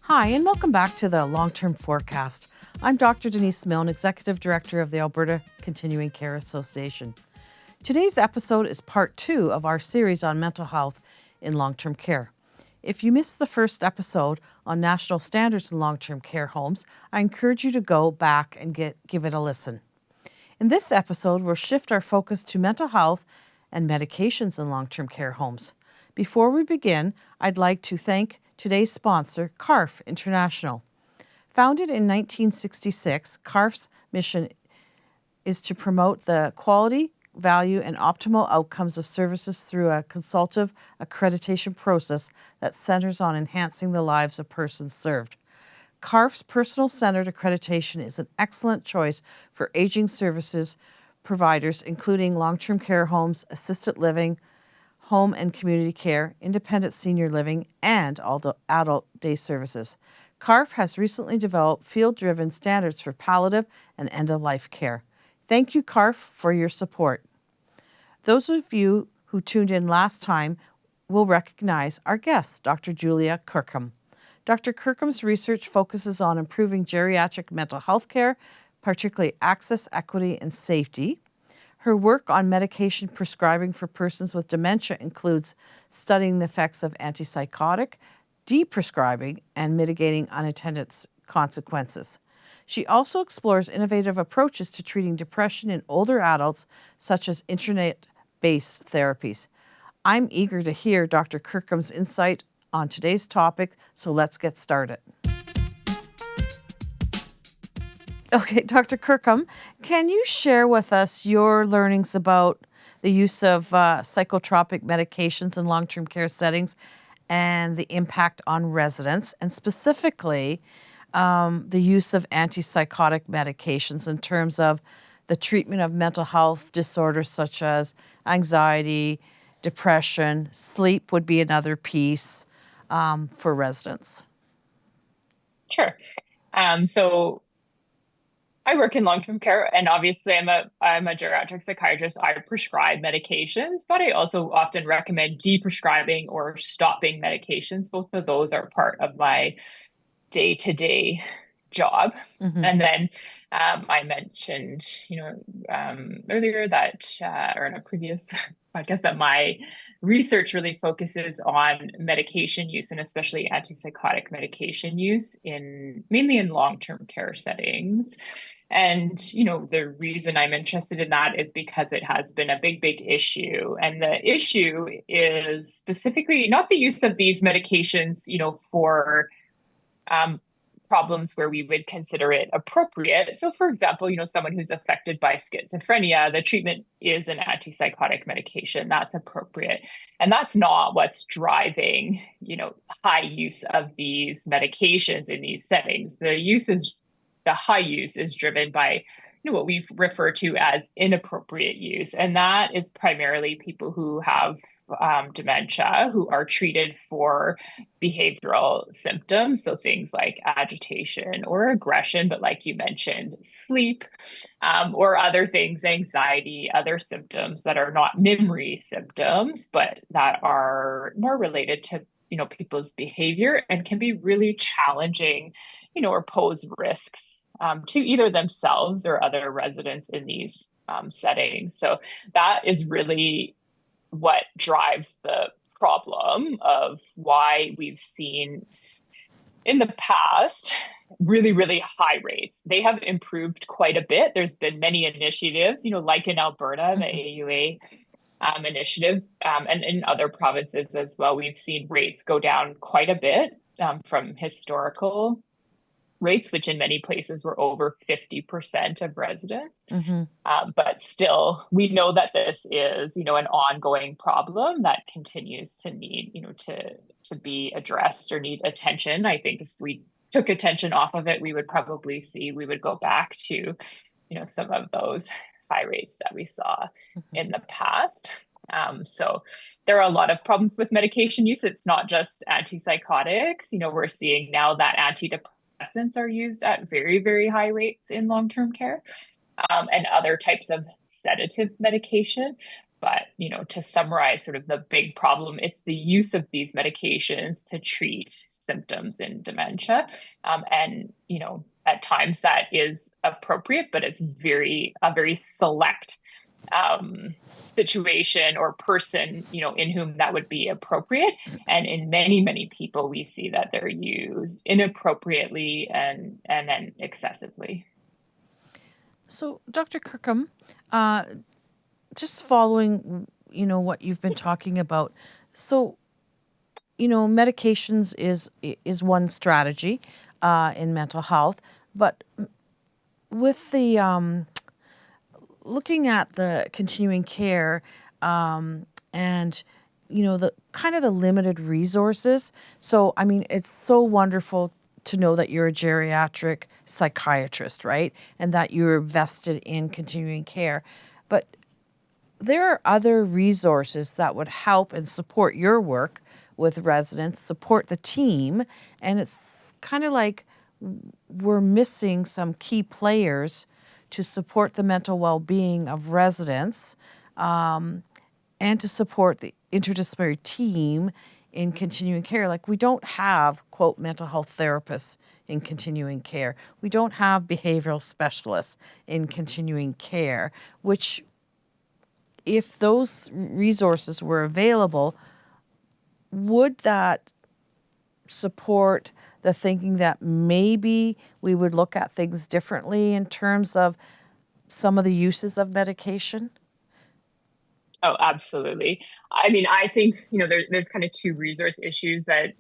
Hi, and welcome back to the Long-Term Forecast. I'm Dr. Denise Milne, Executive Director of the Alberta Continuing Care Association. Today's episode is part 2 of our series on mental health in long-term care. If you missed the first episode on national standards in long-term care homes, I encourage you to go back and give it a listen. In this episode, we'll shift our focus to mental health and medications in long-term care homes. Before we begin, I'd like to thank today's sponsor, CARF International. Founded in 1966, CARF's mission is to promote the quality, value, and optimal outcomes of services through a consultative accreditation process that centers on enhancing the lives of persons served. CARF's personal-centered accreditation is an excellent choice for aging services providers, including long-term care homes, assisted living, home and community care, independent senior living, and adult day services. CARF has recently developed field-driven standards for palliative and end-of-life care. Thank you, CARF, for your support. Those of you who tuned in last time will recognize our guest, Dr. Julia Kirkham. Dr. Kirkham's research focuses on improving geriatric mental health care, particularly access, equity, and safety. Her work on medication prescribing for persons with dementia includes studying the effects of antipsychotic, deprescribing, and mitigating unintended consequences. She also explores innovative approaches to treating depression in older adults, such as internet-based therapies. I'm eager to hear Dr. Kirkham's insight on today's topic, so let's get started. Okay, Dr. Kirkham, can you share with us your learnings about the use of psychotropic medications in long-term care settings and the impact on residents, and specifically the use of antipsychotic medications in terms of the treatment of mental health disorders such as anxiety, depression, sleep would be another piece for residents? Sure. So I work in long-term care, and obviously I'm a geriatric psychiatrist. I prescribe medications, but I also often recommend deprescribing or stopping medications. Both of those are part of my day-to-day job. Mm-hmm. And then I mentioned, earlier that, or in a previous podcast, that my research really focuses on medication use, and especially antipsychotic medication use mainly in long-term care settings. And, the reason I'm interested in that is because it has been a big, big issue. And the issue is specifically not the use of these medications, for problems where we would consider it appropriate. So, for example, someone who's affected by schizophrenia, the treatment is an antipsychotic medication. That's appropriate. And that's not what's driving, high use of these medications in these settings. The high use is driven by what we refer to as inappropriate use. And that is primarily people who have dementia, who are treated for behavioral symptoms. So things like agitation or aggression, but like you mentioned, sleep, or other things, anxiety, other symptoms that are not memory symptoms, but that are more related to people's behavior and can be really challenging, or pose risks to either themselves or other residents in these settings. So that is really what drives the problem of why we've seen in the past really, really high rates. They have improved quite a bit. There's been many initiatives, like in Alberta, the AUA initiative, and in other provinces as well. We've seen rates go down quite a bit from historical rates, which in many places were over 50% of residents. Mm-hmm. But still, we know that this is, an ongoing problem that continues to need, to be addressed or need attention. I think if we took attention off of it, we would go back to, some of those high rates that we saw in the past. So there are a lot of problems with medication use. It's not just antipsychotics. We're seeing now that antidepressants are used at very, very high rates in long-term care, and other types of sedative medication. but, to summarize sort of the big problem, it's the use of these medications to treat symptoms in dementia. And, at times that is appropriate, but it's a very select situation or person, in whom that would be appropriate. And in many, many people, we see that they're used inappropriately and then excessively. So, Dr. Kirkham, just following, what you've been talking about. So, medications is one strategy in mental health, but with the looking at the continuing care and the kind of the limited resources. So, I mean, it's so wonderful to know that you're a geriatric psychiatrist, right? And that you're vested in continuing care. But there are other resources that would help and support your work with residents, support the team. And it's kind of like we're missing some key players to support the mental well-being of residents and to support the interdisciplinary team in continuing care. Like, we don't have, quote, mental health therapists in continuing care. We don't have behavioral specialists in continuing care, which, if those resources were available, would that support the thinking that maybe we would look at things differently in terms of some of the uses of medication? Oh, absolutely. I mean, I think, there's kind of two resource issues that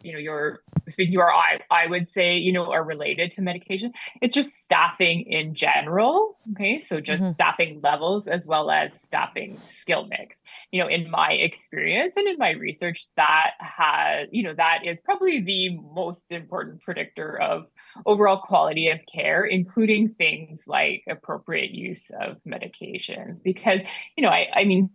you're speaking to, or I would say, are related to medication. It's just staffing in general. Okay. So just staffing levels as well as staffing skill mix. In my experience and in my research, that is probably the most important predictor of overall quality of care, including things like appropriate use of medications. Because, I mean,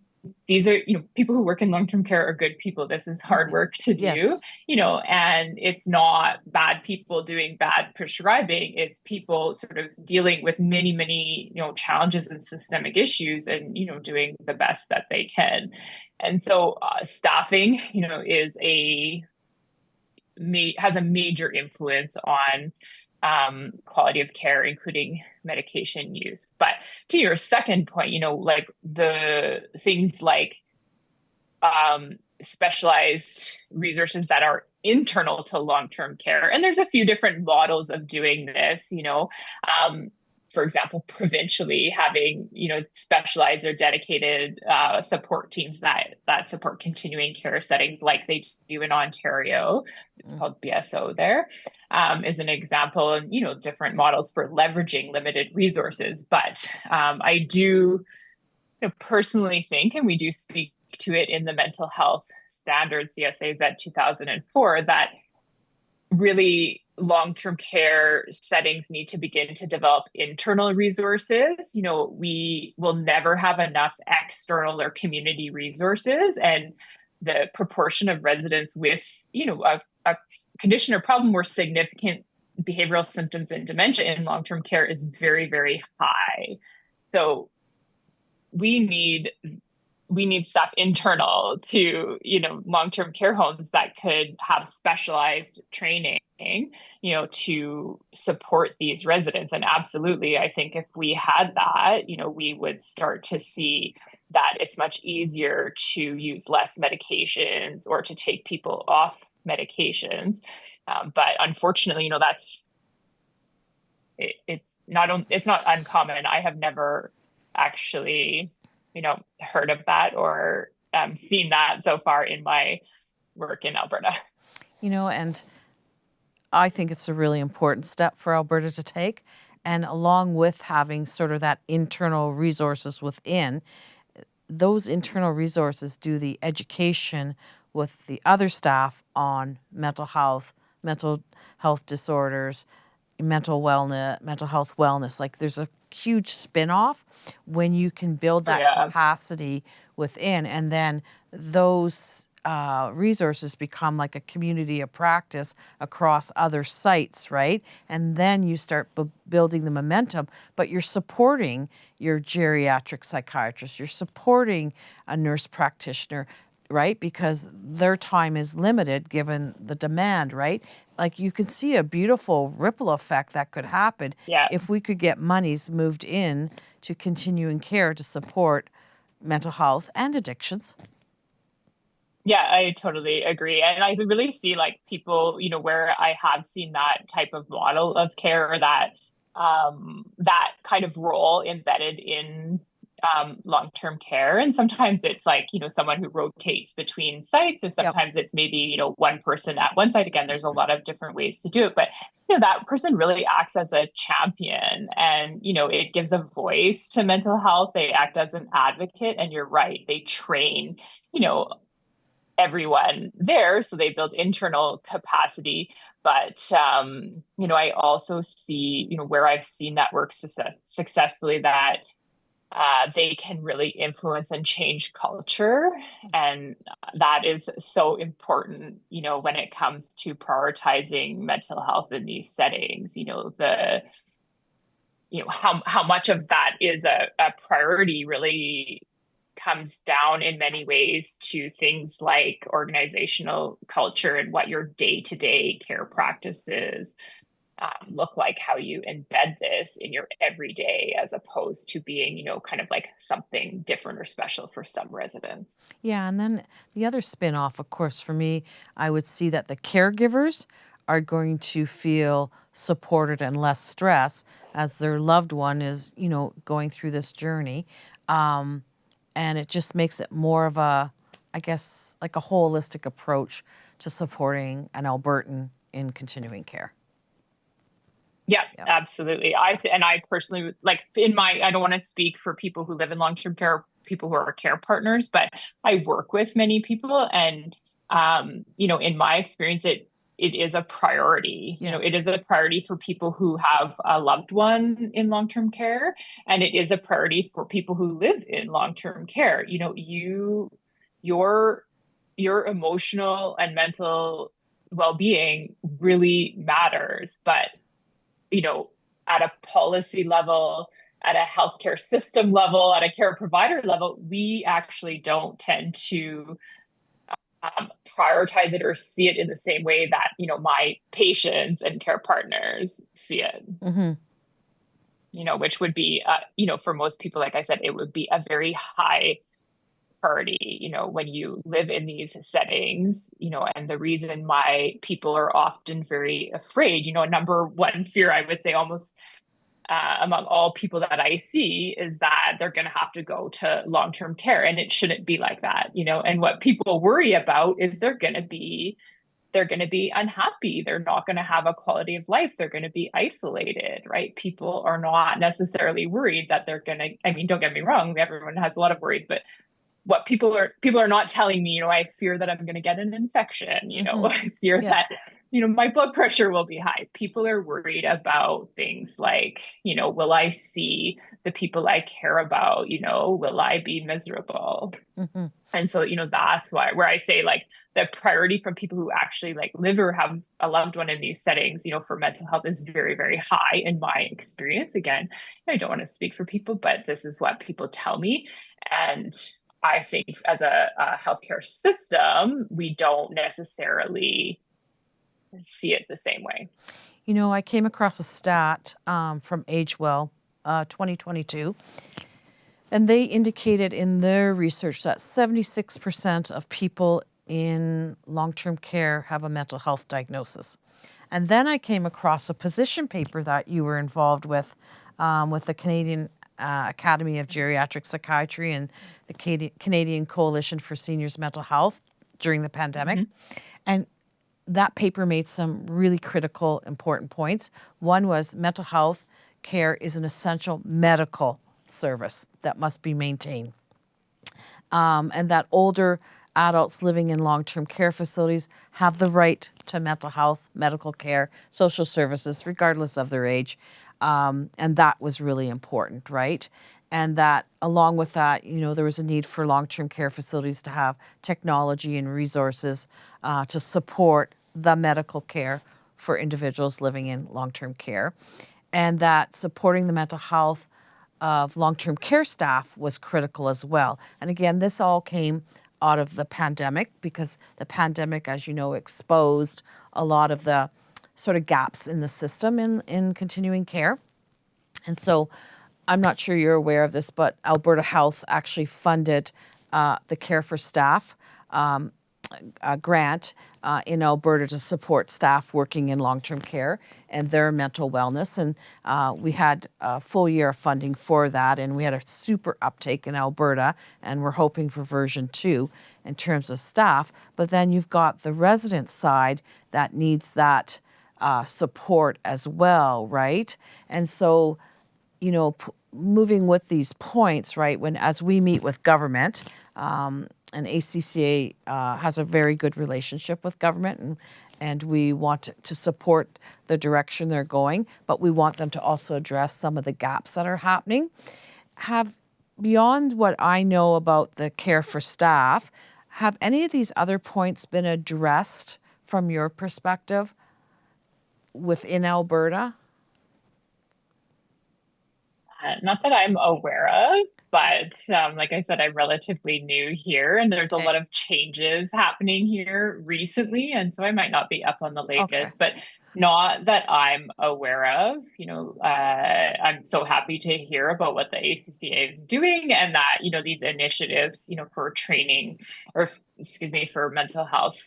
these are, people who work in long-term care are good people. This is hard work to do, Yes. And it's not bad people doing bad prescribing. It's people sort of dealing with many, many, challenges and systemic issues and, doing the best that they can. And so staffing, has a major influence on quality of care, including medication use. But to your second point, like the things like specialized resources that are internal to long-term care. And there's a few different models of doing this, for example, provincially having, specialized or dedicated support teams that support continuing care settings like they do in Ontario. It's called BSO there, is an example, and, different models for leveraging limited resources. But I do personally think, and we do speak to it in the mental health standards, CSAs at 2004, that really long-term care settings need to begin to develop internal resources. We will never have enough external or community resources, and the proportion of residents with, a condition or problem where significant behavioral symptoms and dementia in long-term care is very, very high. So we need stuff internal to, long-term care homes that could have specialized training, to support these residents. And absolutely, I think if we had that, we would start to see that it's much easier to use less medications or to take people off medications. But unfortunately, it's not uncommon. I have never actually, heard of that or seen that so far in my work in Alberta. And I think it's a really important step for Alberta to take. And along with having sort of that internal resources within, those internal resources do the education with the other staff on mental health disorders, mental health wellness. Like, there's a huge spin-off when you can build that capacity within, and then those resources become like a community of practice across other sites, right? And then you start building the momentum, but you're supporting your geriatric psychiatrist, you're supporting a nurse practitioner, right? Because their time is limited given the demand, right? Like you can see a beautiful ripple effect that could happen if we could get monies moved in to continuing care to support mental health and addictions. Yeah, I totally agree. And I really see like people, where I have seen that type of model of care, or that kind of role embedded in long-term care. And sometimes it's like, someone who rotates between sites, or sometimes it's maybe, one person at one site. Again, there's a lot of different ways to do it, but that person really acts as a champion, and it gives a voice to mental health. They act as an advocate, and you're right, they train everyone there, so they build internal capacity. But I also see, where I've seen that work successfully, that they can really influence and change culture. And that is so important, when it comes to prioritizing mental health in these settings. How much of that is a priority really comes down in many ways to things like organizational culture and what your day-to-day care practices look like, how you embed this in your everyday, as opposed to being, kind of like something different or special for some residents. Yeah, and then the other spin-off, of course, for me, I would see that the caregivers are going to feel supported and less stress as their loved one is, going through this journey. And it just makes it more of a, I guess, like a holistic approach to supporting an Albertan in continuing care. Yeah, absolutely. I personally, like I don't want to speak for people who live in long-term care, people who are care partners, but I work with many people, and in my experience, it is a priority. It is a priority for people who have a loved one in long-term care, and it is a priority for people who live in long-term care. Your emotional and mental well-being really matters, but at a policy level, at a healthcare system level, at a care provider level, we actually don't tend to prioritize it or see it in the same way that, my patients and care partners see it. Mm-hmm. Which would be, for most people, like I said, it would be a very high priority, when you live in these settings, and the reason why people are often very afraid, number one fear, I would say almost among all people that I see, is that they're going to have to go to long-term care, and it shouldn't be like that, and what people worry about is they're going to be unhappy. They're not going to have a quality of life. They're going to be isolated, right? People are not necessarily worried that they're going to, I mean, don't get me wrong, everyone has a lot of worries, but what people are not telling me, I fear that I'm going to get an infection, I fear that, my blood pressure will be high. People are worried about things like, will I see the people I care about? Will I be miserable? Mm-hmm. And so, that's where I say, like, the priority from people who actually like live or have a loved one in these settings, for mental health is very, very high in my experience. Again, I don't want to speak for people, but this is what people tell me. And I think as a healthcare system, we don't necessarily see it the same way. I came across a stat from AgeWell 2022, and they indicated in their research that 76% of people in long-term care have a mental health diagnosis. And then I came across a position paper that you were involved with the Canadian Academy of Geriatric Psychiatry and the Canadian Coalition for Seniors' Mental Health during the pandemic. Mm-hmm. And that paper made some really critical, important points. One was mental health care is an essential medical service that must be maintained. And that older adults living in long-term care facilities have the right to mental health, medical care, social services, regardless of their age. And that was really important, right? And that along with that, there was a need for long-term care facilities to have technology and resources to support the medical care for individuals living in long-term care. And that supporting the mental health of long-term care staff was critical as well. And again, this all came out of the pandemic because the pandemic, as you know, exposed a lot of the sort of gaps in the system in continuing care. And so I'm not sure you're aware of this, but Alberta Health actually funded the Care for Staff grant in Alberta to support staff working in long-term care and their mental wellness. And we had a full year of funding for that, and we had a super uptake in Alberta, and we're hoping for version 2 in terms of staff. But then you've got the resident side that needs that support as well, right? And so, moving with these points, right, as we meet with government, and ACCA has a very good relationship with government, and we want to support the direction they're going, but we want them to also address some of the gaps that are happening. Beyond what I know about the care for staff, have any of these other points been addressed from your perspective within Alberta? Not that I'm aware of, but like I said, I'm relatively new here and there's a lot of changes happening here recently. And so I might not be up on the latest, but not that I'm aware of. I'm so happy to hear about what the ACCA is doing and that, these initiatives, for training or, excuse me, for mental health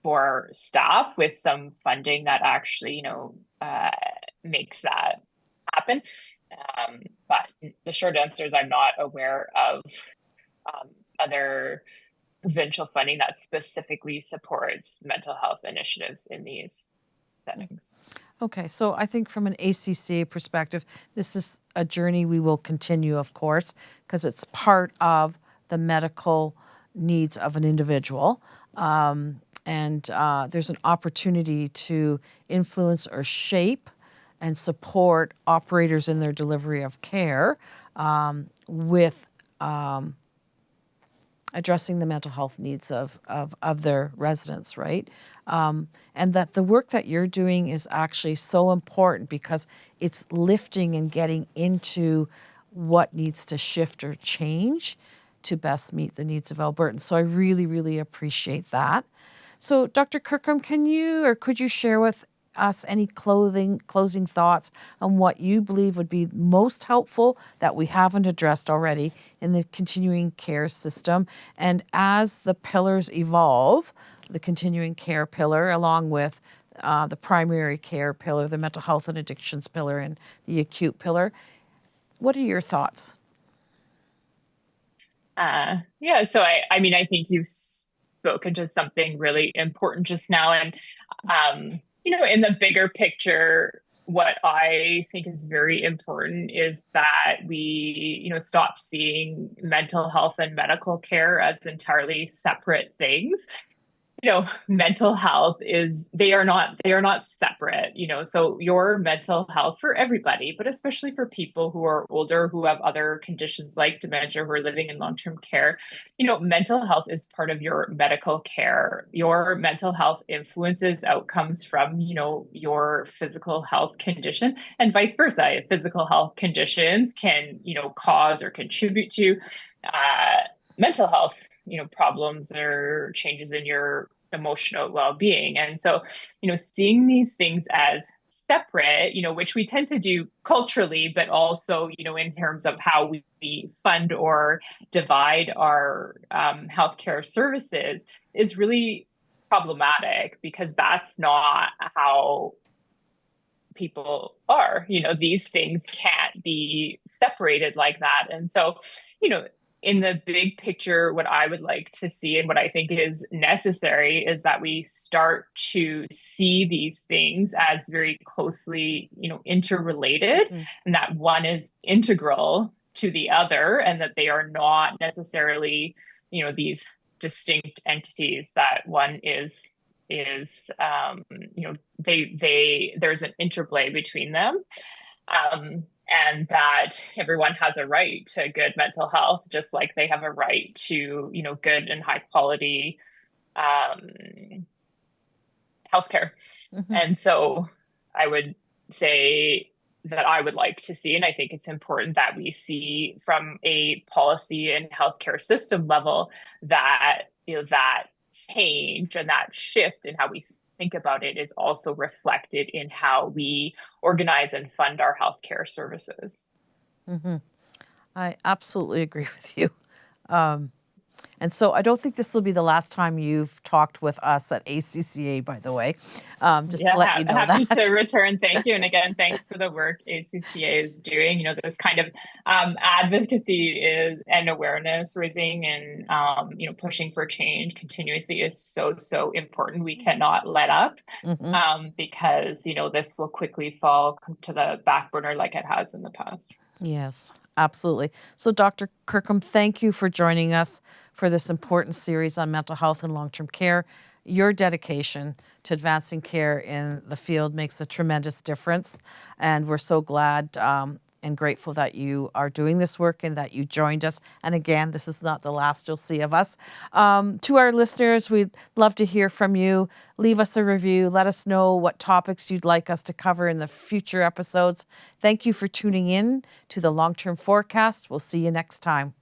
for staff with some funding that actually, makes that happen. But the short answer is I'm not aware of other provincial funding that specifically supports mental health initiatives in these settings. Okay, so I think from an ACCA perspective, this is a journey we will continue, of course, because it's part of the medical needs of an individual. And there's an opportunity to influence or shape and support operators in their delivery of care with addressing the mental health needs of their residents, right? And that the work that you're doing is actually so important because it's lifting and getting into what needs to shift or change to best meet the needs of Albertans. So I really, really appreciate that. So Dr. Kirkham, could you share with us any closing thoughts on what you believe would be most helpful that we haven't addressed already in the continuing care system? And as the pillars evolve, the continuing care pillar, along with the primary care pillar, the mental health and addictions pillar, and the acute pillar, what are your thoughts? So I think you've spoken to something really important just now. And in the bigger picture, what I think is very important is that we, stop seeing mental health and medical care as entirely separate things. Mental health they are not separate, so your mental health for everybody, but especially for people who are older, who have other conditions like dementia, who are living in long-term care, mental health is part of your medical care. Your mental health influences outcomes from, your physical health condition and vice versa. Physical health conditions can, cause or contribute to mental health problems or changes in your emotional well-being. And so, seeing these things as separate, which we tend to do culturally, but also, in terms of how we fund or divide our healthcare services is really problematic because that's not how people are. These things can't be separated like that. And so, in the big picture, what I would like to see and what I think is necessary is that we start to see these things as very closely, interrelated, and that one is integral to the other, and that they are not necessarily, these distinct entities, that one is there's an interplay between them, and that everyone has a right to good mental health, just like they have a right to good and high quality healthcare. Mm-hmm. And so I would say that I would like to see, and I think it's important that we see from a policy and healthcare system level that that change and that shift in how we think about it is also reflected in how we organize and fund our healthcare services. Mm-hmm. I absolutely agree with you. And so I don't think this will be the last time you've talked with us at ACCA, by the way, just to let you know happy that. to return. Thank you. And again, thanks for the work ACCA is doing. This kind of advocacy and awareness raising and, pushing for change continuously is so important. We cannot let up because, this will quickly fall to the back burner like it has in the past. Yes, absolutely. So, Dr. Kirkham, thank you for joining us for this important series on mental health and long-term care. Your dedication to advancing care in the field makes a tremendous difference, and we're so glad and grateful that you are doing this work and that you joined us. And again, this is not the last you'll see of us. To our listeners, we'd love to hear from you. Leave us a review. Let us know what topics you'd like us to cover in the future episodes. Thank you for tuning in to the Long-Term Forecast. We'll see you next time.